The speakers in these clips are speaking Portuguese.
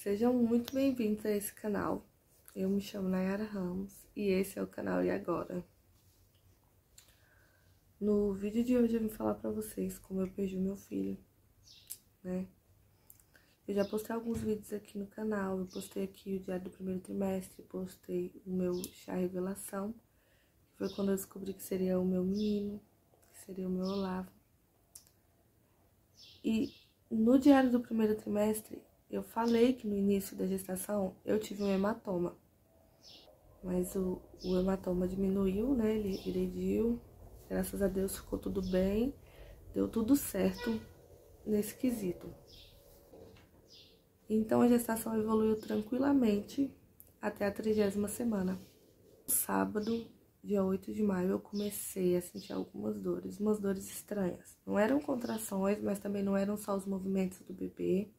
Sejam muito bem-vindos a esse canal. Eu me chamo Nayara Ramos e esse é o canal E Agora. No vídeo de hoje eu vim falar pra vocês como eu perdi o meu filho, né? Eu já postei alguns vídeos aqui no canal, eu postei aqui o diário do primeiro trimestre, postei o meu chá revelação, que foi quando eu descobri que seria o meu menino, que seria o meu Olavo. E no diário do primeiro trimestre, eu falei que no início da gestação eu tive um hematoma. Mas o hematoma diminuiu, né? Ele regrediu. Graças a Deus ficou tudo bem. Deu tudo certo nesse quesito. Então a gestação evoluiu tranquilamente até a 30ª semana. No sábado, dia 8 de maio, eu comecei a sentir algumas dores. Umas dores estranhas. Não eram contrações, mas também não eram só os movimentos do bebê.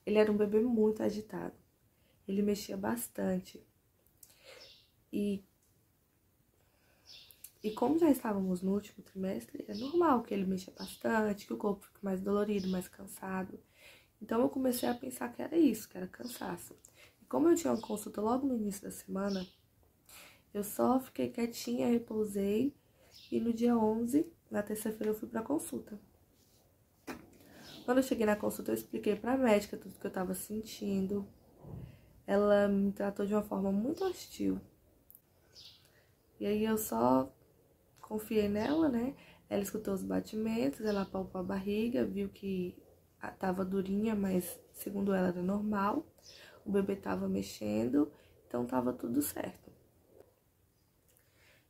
Ele era um bebê muito agitado. Ele mexia bastante. E como já estávamos no último trimestre, é normal que ele mexa bastante, que o corpo fique mais dolorido, mais cansado. Então eu comecei a pensar que era isso, que era cansaço. E como eu tinha uma consulta logo no início da semana, eu só fiquei quietinha, repousei. E no dia 11, na terça-feira, eu fui pra consulta. Quando eu cheguei na consulta, eu expliquei pra médica tudo que eu tava sentindo. Ela me tratou de uma forma muito hostil. E aí eu só confiei nela, né? Ela escutou os batimentos, ela palpou a barriga, viu que tava durinha, mas segundo ela era normal. O bebê tava mexendo, então tava tudo certo.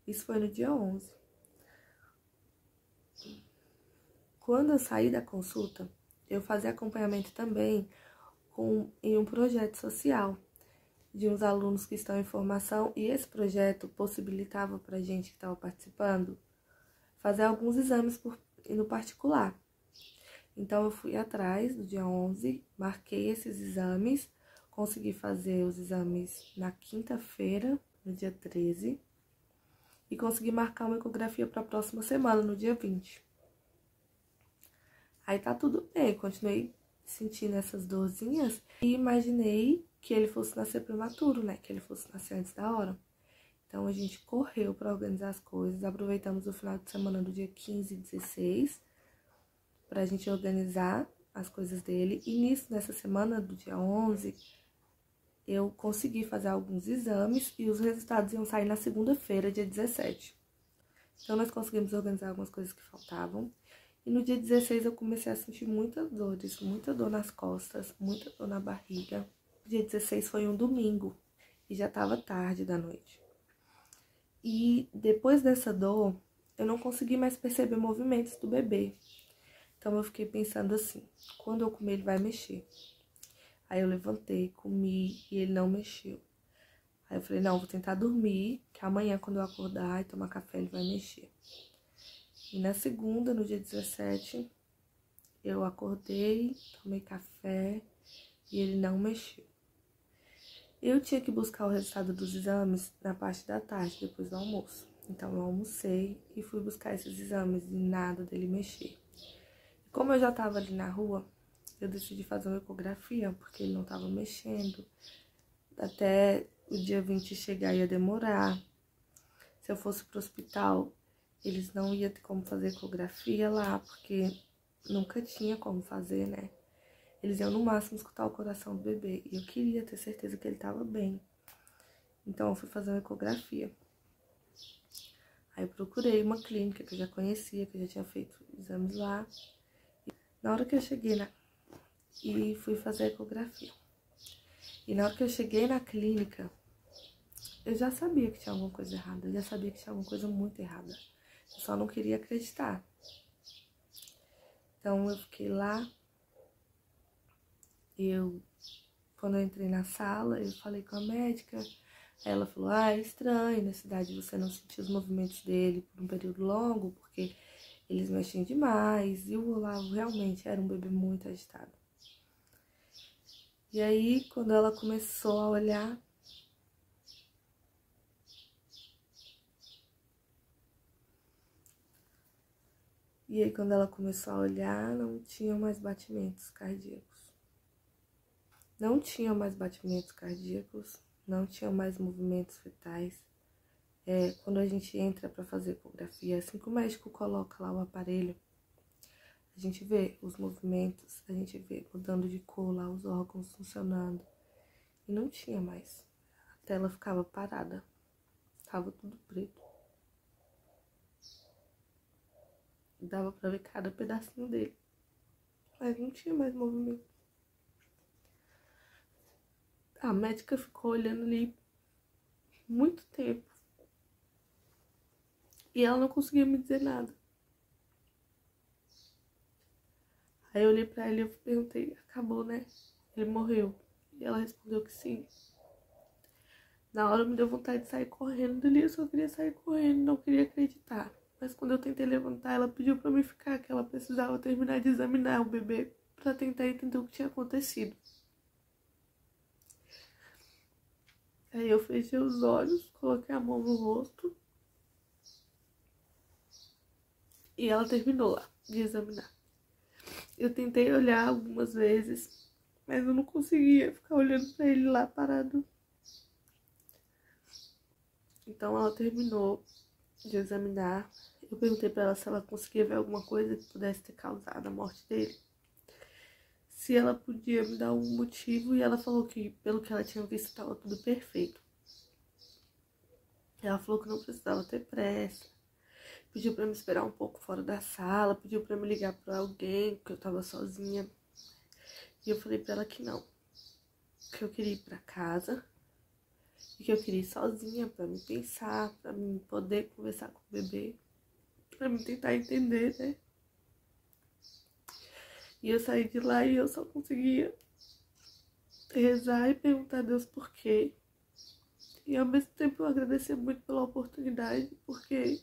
Isso foi no dia 11. Quando eu saí da consulta, eu fazia acompanhamento também em um projeto social de uns alunos que estão em formação, e esse projeto possibilitava pra gente que estava participando fazer alguns exames no particular. Então eu fui atrás do dia 11, marquei esses exames, consegui fazer os exames na quinta-feira, no dia 13, e consegui marcar uma ecografia para a próxima semana, no dia 20. Aí tá tudo bem, continuei sentindo essas dorzinhas e imaginei que ele fosse nascer prematuro, né? Que ele fosse nascer antes da hora. Então a gente correu para organizar as coisas, aproveitamos o final de semana do dia 15 e 16 pra gente organizar as coisas dele. E nessa semana do dia 11, eu consegui fazer alguns exames e os resultados iam sair na segunda-feira, dia 17. Então nós conseguimos organizar algumas coisas que faltavam. E no dia 16 eu comecei a sentir muitas dores, muita dor nas costas, muita dor na barriga. O dia 16 foi um domingo e já tava tarde da noite. E depois dessa dor, eu não consegui mais perceber movimentos do bebê. Então eu fiquei pensando assim, quando eu comer ele vai mexer. Aí eu levantei, comi e ele não mexeu. Aí eu falei, não, vou tentar dormir, que amanhã quando eu acordar e tomar café ele vai mexer. E na segunda, no dia 17, eu acordei, tomei café e ele não mexeu. Eu tinha que buscar o resultado dos exames na parte da tarde, depois do almoço. Então eu almocei e fui buscar esses exames e nada dele mexer. Como eu já tava ali na rua, eu decidi fazer uma ecografia, porque ele não tava mexendo. Até o dia 20 chegar ia demorar. Se eu fosse pro hospital, eles não iam ter como fazer ecografia lá, porque nunca tinha como fazer, né? Eles iam no máximo escutar o coração do bebê. E eu queria ter certeza que ele tava bem. Então eu fui fazer uma ecografia. Aí eu procurei uma clínica que eu já conhecia, que eu já tinha feito exames lá. Na hora que eu cheguei e fui fazer a ecografia. E na hora que eu cheguei na clínica, eu já sabia que tinha alguma coisa errada. Eu já sabia que tinha alguma coisa muito errada. Eu só não queria acreditar. Então eu fiquei lá. Quando eu entrei na sala, eu falei com a médica. Ela falou, é estranho na cidade você não sentir os movimentos dele por um período longo, porque eles mexem demais. E o Olavo realmente era um bebê muito agitado. E aí, quando ela começou a olhar, não tinham mais batimentos cardíacos. Não tinha mais batimentos cardíacos, não tinha mais movimentos fetais. Quando a gente entra para fazer ecografia, assim que o médico coloca lá o aparelho, a gente vê os movimentos, a gente vê mudando de cor lá, os órgãos funcionando. E não tinha mais. A tela ficava parada. Tava tudo preto. Dava pra ver cada pedacinho dele. Mas não tinha mais movimento. A médica ficou olhando ali muito tempo. E ela não conseguia me dizer nada. Aí eu olhei pra ela e eu perguntei, acabou, né? Ele morreu. E ela respondeu que sim. Na hora me deu vontade de sair correndo dali, eu só queria sair correndo, não queria acreditar. Mas quando eu tentei levantar, ela pediu pra mim ficar, que ela precisava terminar de examinar o bebê pra tentar entender o que tinha acontecido. Aí eu fechei os olhos, coloquei a mão no rosto e ela terminou lá de examinar. Eu tentei olhar algumas vezes, mas eu não conseguia ficar olhando pra ele lá parado. Então ela terminou de examinar. Eu perguntei pra ela se ela conseguia ver alguma coisa que pudesse ter causado a morte dele. Se ela podia me dar um motivo, e ela falou que, pelo que ela tinha visto, estava tudo perfeito. Ela falou que não precisava ter pressa. Pediu pra me esperar um pouco fora da sala, pediu pra me ligar pra alguém, porque eu tava sozinha. E eu falei pra ela que não. Que eu queria ir pra casa. E que eu queria ir sozinha pra me pensar, pra me poder conversar com o bebê. Pra me tentar entender, né? E eu saí de lá e eu só conseguia rezar e perguntar a Deus por quê. E ao mesmo tempo eu agradecer muito pela oportunidade, porque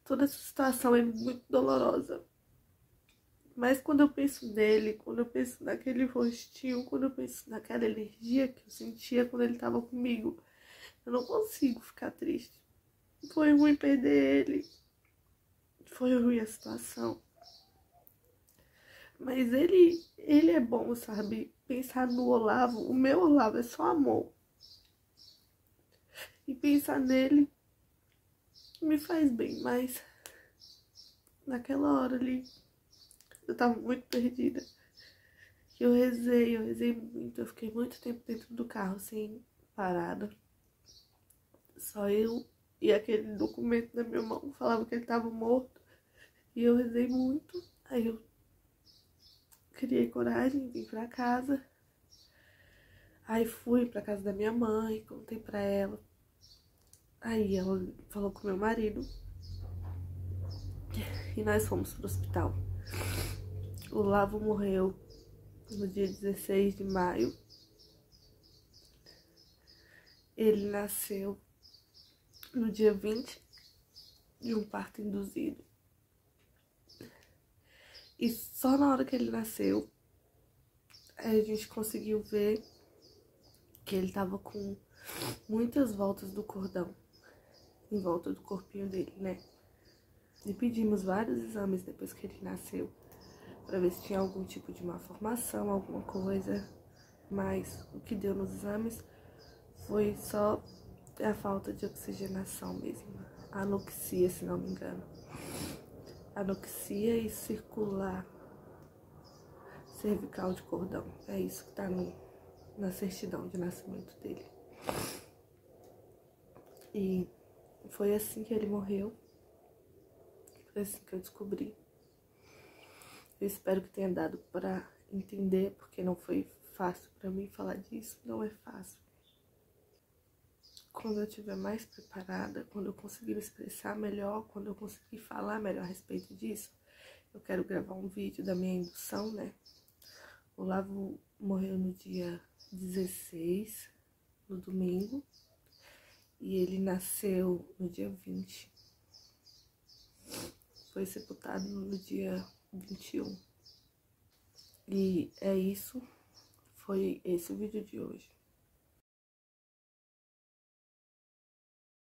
toda essa situação é muito dolorosa. Mas quando eu penso nele, quando eu penso naquele rostinho, quando eu penso naquela energia que eu sentia quando ele estava comigo, eu não consigo ficar triste. Foi ruim perder ele. Foi ruim a situação. Mas ele é bom, sabe? Pensar no Olavo, o meu Olavo é só amor. E pensar nele me faz bem, mas naquela hora ali eu tava muito perdida. Eu rezei muito, eu fiquei muito tempo dentro do carro, assim, parada. Só eu e aquele documento na minha mão falava que ele tava morto. E eu rezei muito. Aí eu criei coragem, vim pra casa. Aí fui pra casa da minha mãe, contei pra ela. Aí ela falou com meu marido. E nós fomos pro hospital. O Lavo morreu no dia 16 de maio. Ele nasceu no dia 20 de um parto induzido. E só na hora que ele nasceu, a gente conseguiu ver que ele tava com muitas voltas do cordão em volta do corpinho dele, né? E pedimos vários exames depois que ele nasceu, pra ver se tinha algum tipo de malformação, alguma coisa. Mas o que deu nos exames foi só a falta de oxigenação mesmo. Anoxia, se não me engano. Anoxia e circular cervical de cordão. É isso que tá na certidão de nascimento dele. E foi assim que ele morreu. Foi assim que eu descobri. Eu espero que tenha dado pra entender, porque não foi fácil pra mim falar disso. Não é fácil. Quando eu estiver mais preparada, quando eu conseguir me expressar melhor, quando eu conseguir falar melhor a respeito disso, eu quero gravar um vídeo da minha indução, né? O Lavo morreu no dia 16, no domingo, e ele nasceu no dia 20. Foi sepultado no dia 21. E é isso, foi esse o vídeo de hoje.